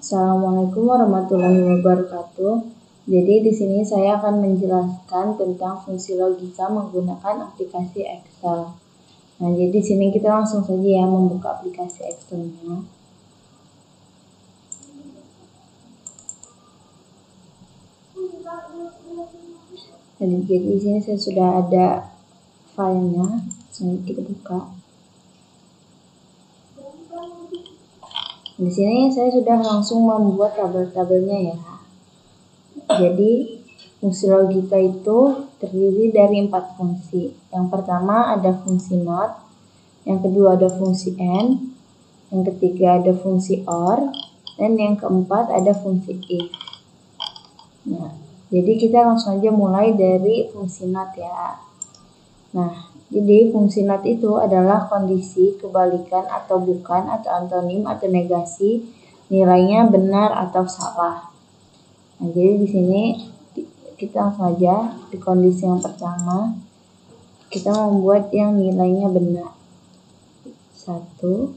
Assalamualaikum warahmatullahi wabarakatuh. Jadi di sini saya akan menjelaskan tentang fungsi logika menggunakan aplikasi Excel. Nah, jadi di sini kita langsung saja ya membuka aplikasi Excel-nya. Jadi di sini saya sudah ada filenya, langsung kita buka. Di sini saya sudah langsung membuat tabel-tabelnya ya. Jadi fungsi logika itu terdiri dari 4 fungsi. Yang pertama ada fungsi not, yang kedua ada fungsi and, yang ketiga ada fungsi or, dan yang keempat ada fungsi if. Nah, jadi kita langsung aja mulai dari fungsi not ya. Nah, jadi fungsi not itu adalah kondisi, kebalikan atau bukan, atau antonim atau negasi, nilainya benar atau salah. Nah, jadi di sini kita langsung aja di kondisi yang pertama kita membuat yang nilainya benar. 1.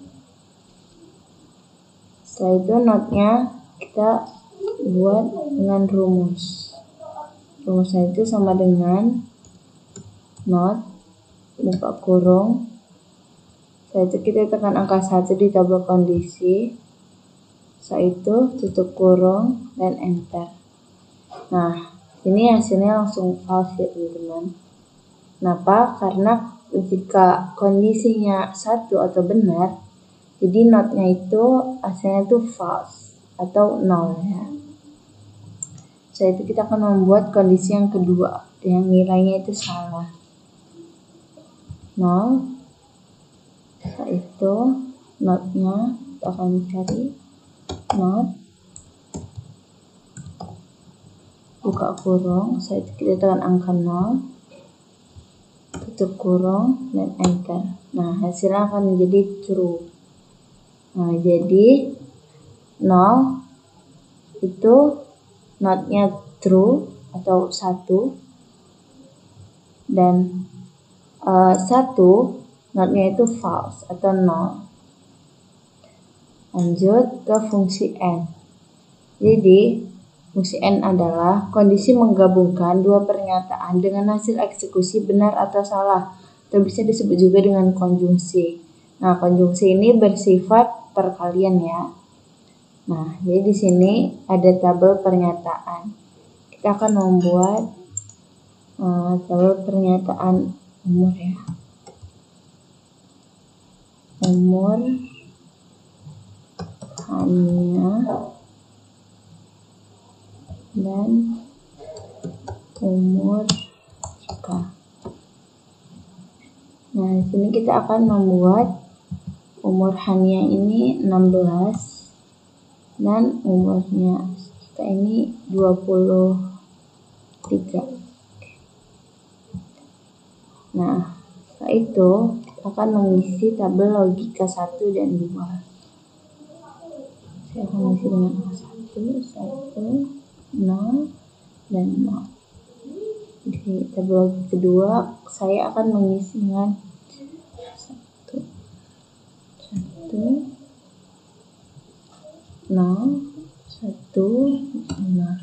Setelah itu notnya kita buat dengan rumus. Rumusnya itu sama dengan not buka kurung. Setelah itu kita tekan angka 1 di tabel kondisi. Setelah itu tutup kurung dan enter. Nah, ini hasilnya langsung false ya teman-teman. Kenapa? Karena jika kondisinya 1 atau benar, jadi notnya itu hasilnya itu false atau 0 ya. Setelah itu kita akan membuat kondisi yang kedua yang nilainya itu salah. 0. Setelah itu notnya kita akan cari not buka kurung. Setelah itu kita tekan angka 0, tutup kurung dan enter. Nah, hasilnya akan menjadi true. Nah, jadi 0 itu notnya true atau 1, dan 1 notnya itu false atau 0. Lanjut ke fungsi and. Jadi fungsi and adalah kondisi menggabungkan dua pernyataan dengan hasil eksekusi benar atau salah, atau bisa disebut juga dengan konjungsi. Nah, konjungsi ini bersifat perkalian ya. Nah, jadi di sini ada tabel pernyataan. Kita akan membuat tabel pernyataan umur ya. Umur hanya dan umur jika. Nah, di sini kita akan membuat umur Hania ini 16 dan umurnya kita ini 23. Nah, setelah itu kita akan mengisi tabel logika 1 dan 2. Saya akan mengisi dengan 1, 0, dan 0. Di tabel logika kedua saya akan mengisi dengan 1, 0, 1, 0.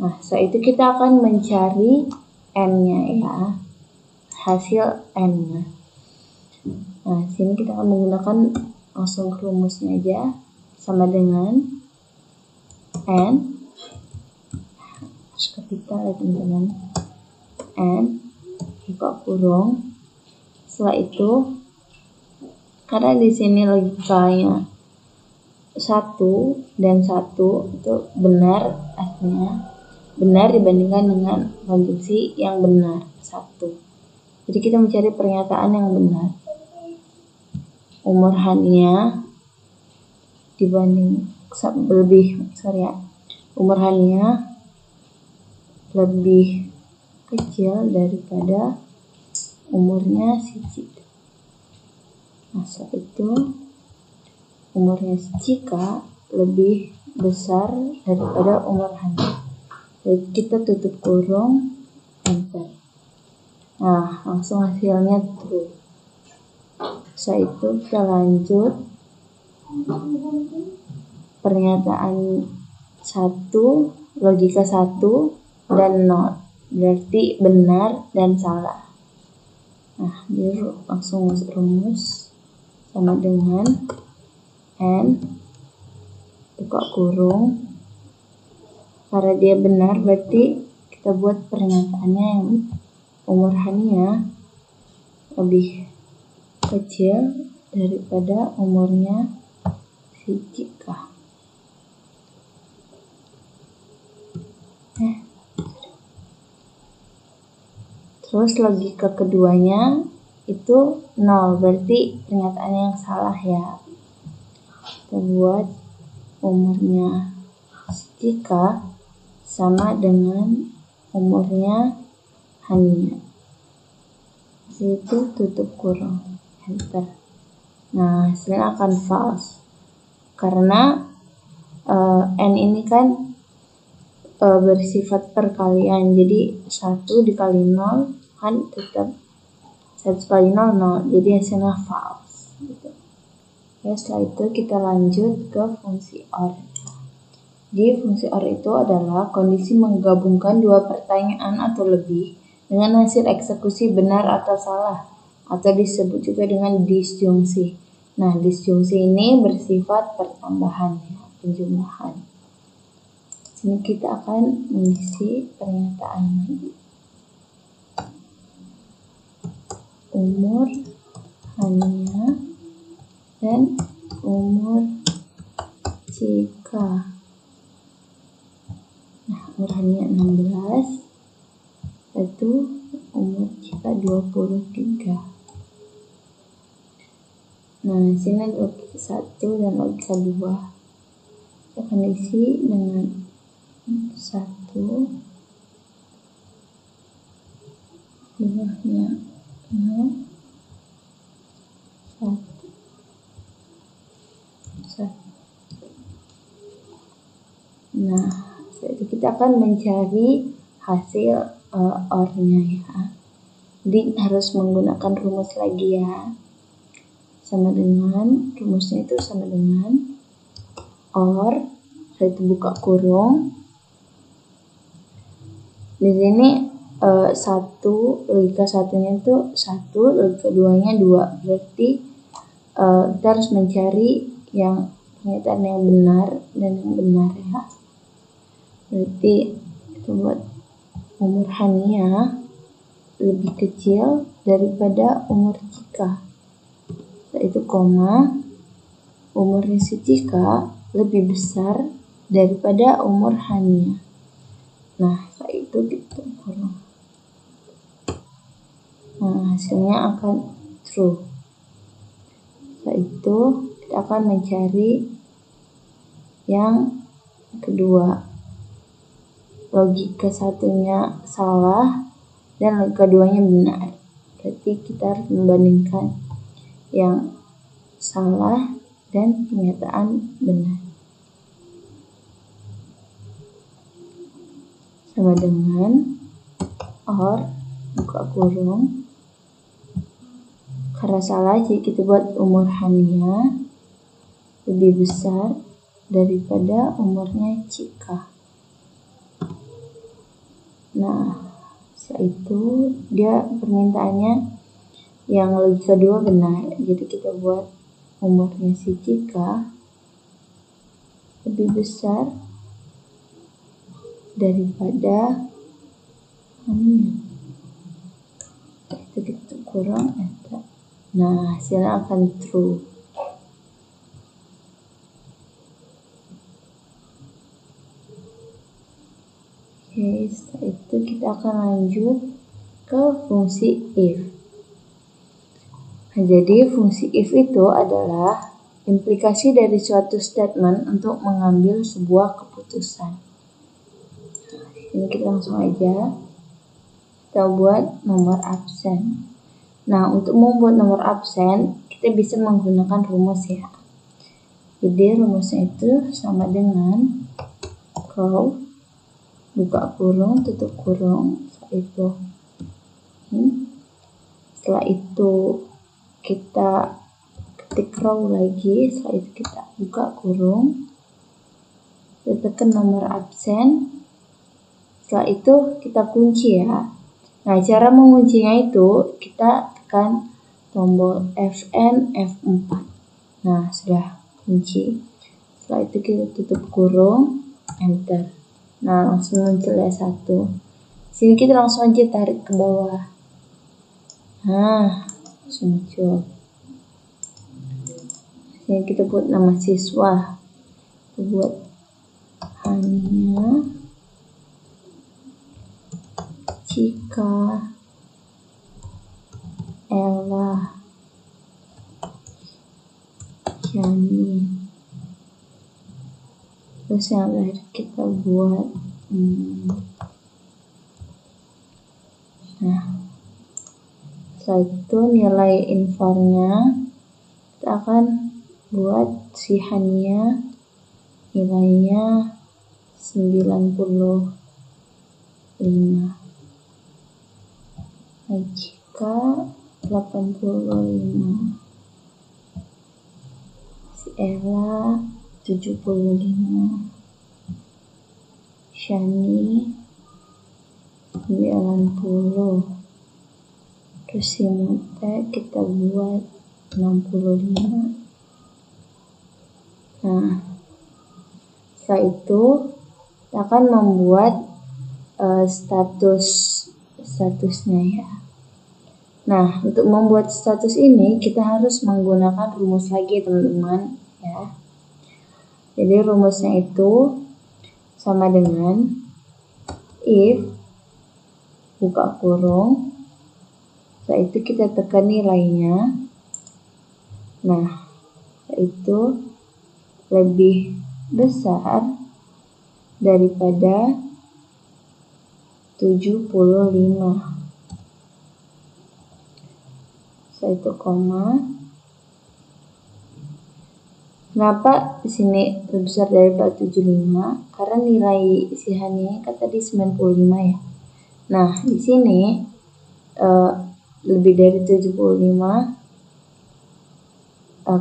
Nah, setelah itu kita akan mencari n-nya ya, hasil n-nya. Nah, sini kita akan menggunakan langsung rumusnya aja, sama dengan n harus kapital ya teman-teman, n buka kurung. Setelah itu karena di sini logikanya 1 dan 1 itu benar, artinya benar dibandingkan dengan konjungsi yang benar 1. Jadi kita mencari pernyataan yang benar. Umur Hania umur Hania lebih kecil daripada umurnya si Cika. Nah, setelah itu umurnya si Cika lebih besar daripada umur Hania. Jadi kita tutup kurung, enter. Nah, langsung hasilnya true. Setelah itu kita lanjut pernyataan 1, logika 1 dan not, berarti benar dan salah. Nah, jadi langsung rumus sama dengan n buka kurung, karena dia benar berarti kita buat pernyataannya yang umur Hania lebih kecil daripada umurnya si Cika. Terus logika keduanya itu 0, berarti pernyataannya yang salah ya. Kita buat umurnya si Cika sama dengan umurnya Hania. Itu tutup kurung, enter. Nah, hasilnya akan false karena n ini kan bersifat perkalian, jadi 1 dikali 0 kan tetap 1 kali 0, 0, jadi hasilnya false gitu. Ya, setelah itu kita lanjut ke fungsi OR. Di fungsi OR itu adalah kondisi menggabungkan dua pertanyaan atau lebih dengan hasil eksekusi benar atau salah, atau disebut juga dengan disjungsi. Nah, disjungsi ini bersifat pertambahan ya, penjumlahan. Sini kita akan mengisi pernyataan lagi. Umur Hania dan umur Cika. Nah, umur Hania 16, itu umur Cika 23. Nah, sini logika 1 dan logika 2. Kita akan isi dengan 1, 2-nya 0, 1, 1. Nah, jadi kita akan mencari hasil OR-nya ya. Jadi harus menggunakan rumus lagi ya. Sama dengan, rumusnya itu sama dengan OR, itu buka kurung. Di sini 1, logika 1-nya itu 1, logika 2-nya 2. Berarti kita harus mencari yang pernyataan yang benar dan yang benar ya. Berarti kita buat umur Hania lebih kecil daripada umur Cika. Yaitu koma, umurnya si Cika lebih besar daripada umur Hania. Nah, setelah itu kita kurung. Nah, hasilnya akan true. Setelah itu kita akan mencari yang kedua. Logika 1-nya salah dan logika 2-nya benar. Berarti kita harus membandingkan yang salah dan pernyataan benar. Sama dengan OR buka kurung, karena salah jadi kita buat umur Hania lebih besar daripada umurnya Cika. Nah, setelah itu dia permintaannya yang logika 2 benar, jadi kita buat umurnya si Cika lebih besar daripada Hania. Itu kita kurang enter. Nah, hasilnya akan true. Oke, setelah itu kita akan lanjut ke fungsi if. Nah, jadi fungsi if itu adalah implikasi dari suatu statement untuk mengambil sebuah keputusan. Nah, ini kita langsung aja kita buat nomor absen. Nah, untuk membuat nomor absen kita bisa menggunakan rumus ya. Jadi rumusnya itu sama dengan kalau buka kurung, tutup kurung, setelah itu kita ketik row lagi, setelah itu kita buka kurung, kita tekan nomor absen. Setelah itu kita kunci ya. Nah, cara menguncinya itu kita tekan tombol Fn F4. Nah, sudah kunci. Setelah itu kita tutup kurung, enter. Nah, langsung muncul ya 1. Sini kita langsung aja tarik ke bawah. Nah, langsung muncul. Sini kita buat nama siswa. Kita buat Hania Cika Ella Yani. Terus yang terakhir kita buat nah, setelah itu nilai infornya kita akan buat si Hania nilainya 95. Jika 85, si Ella 75, Shani 90, terus si Mute kita buat 65. Nah, setelah itu kita akan membuat statusnya ya. Nah, untuk membuat status ini kita harus menggunakan rumus lagi teman-teman ya. Jadi rumusnya itu sama dengan if buka kurung, setelah itu kita tekan nilainya. Nah, itu lebih besar daripada 75. Setelah itu koma. Kenapa di sini lebih besar daripada 75? Karena nilai si Hania kan tadi 95 ya. Nah, di sini lebih dari 75.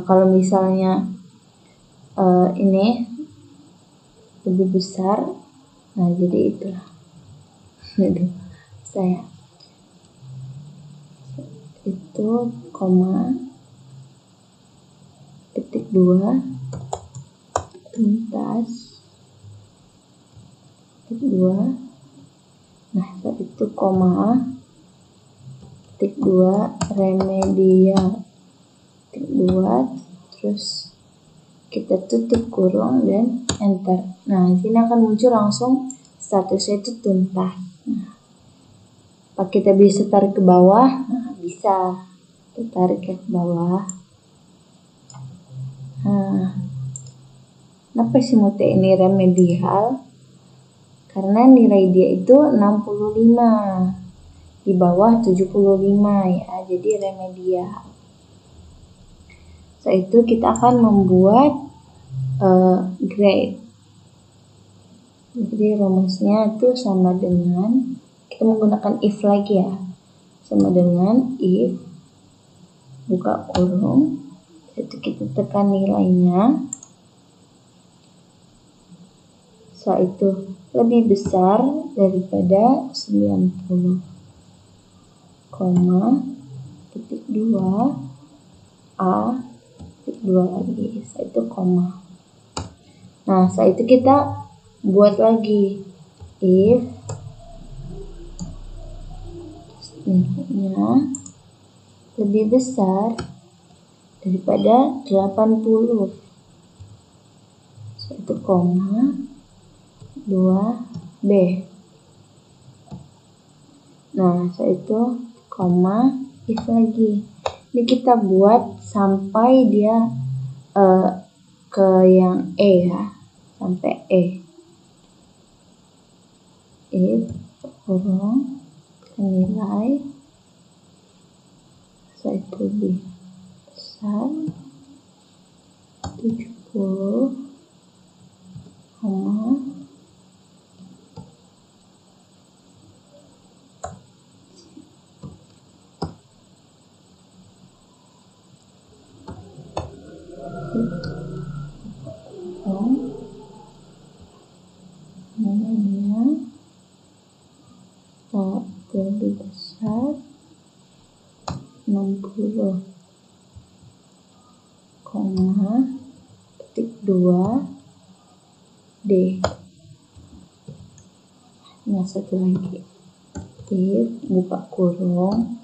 Kalau misalnya ini lebih besar, nah jadi itulah. Saya itu koma petik 2 tuntas petik 2. Nah, saat itu koma petik 2 remedial petik 2, terus kita tutup kurung dan enter. Nah, sini akan muncul langsung statusnya itu tuntas. Nah, apa kita bisa tarik ke bawah? Nah, bisa. Kita tarik ke bawah. Nah, kenapa si Mute ini remedial? Karena nilai dia itu 65 di bawah 75 ya, jadi remedial. Setelah itu kita akan membuat grade. Jadi rumusnya itu sama dengan, kita menggunakan if lagi ya, sama dengan if buka kurung, itu kita tekan nilainya. Setelah itu lebih besar daripada 90, koma petik 2 A petik 2 lagi, setelah itu koma. Nah, setelah itu kita buat lagi if nilainya lebih besar daripada 80, setelah itu koma 2B. Nah, setelah itu koma if lagi. Ini kita buat sampai dia ke yang E ya, sampai E. If kurung nilai, setelah itu lebih besar 70, koma 70, koma, petik 2, D. Nah, satu lagi. If, buka kurung,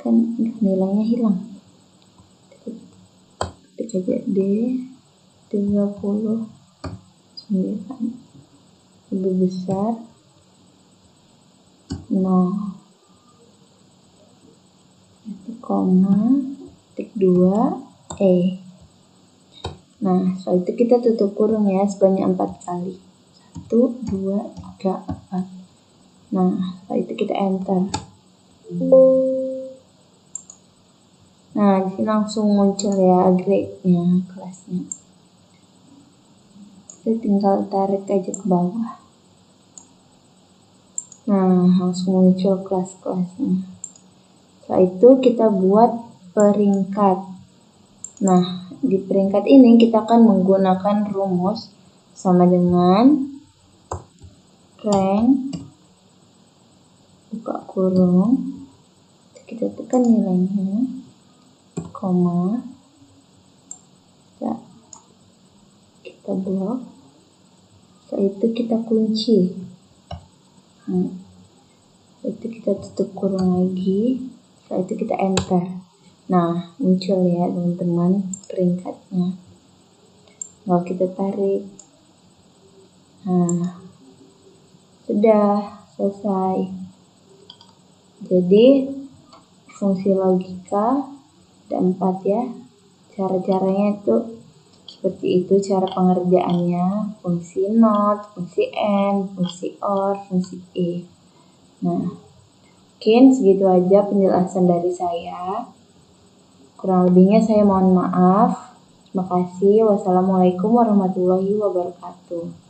kan nilainya hilang. Ketik aja D, 39, lebih besar 0, koma, petik 2, E. Nah, setelah itu kita tutup kurung ya sebanyak 4 kali. 1, 2, 3, 4. Nah, setelah itu kita enter. Nah, di sini langsung muncul ya grade-nya, kelasnya. Kita tinggal tarik aja ke bawah. Nah, langsung muncul kelas-kelasnya. Setelah itu kita buat peringkat. Nah, di peringkat ini kita akan menggunakan rumus sama dengan rank, buka kurung, kita tekan nilainya, koma, ya, kita blok, setelah itu kita kunci, setelah itu kita tutup kurung lagi, setelah itu kita enter. Nah, muncul ya teman-teman peringkatnya. Lalu kita tarik. Nah, sudah selesai. Jadi fungsi logika ada 4 ya. Cara-caranya itu seperti itu cara pengerjaannya. Fungsi not, fungsi and, fungsi or, fungsi if. Nah, mungkin segitu aja penjelasan dari saya. Kurang lebihnya saya mohon maaf. Terima kasih. Wassalamualaikum warahmatullahi wabarakatuh.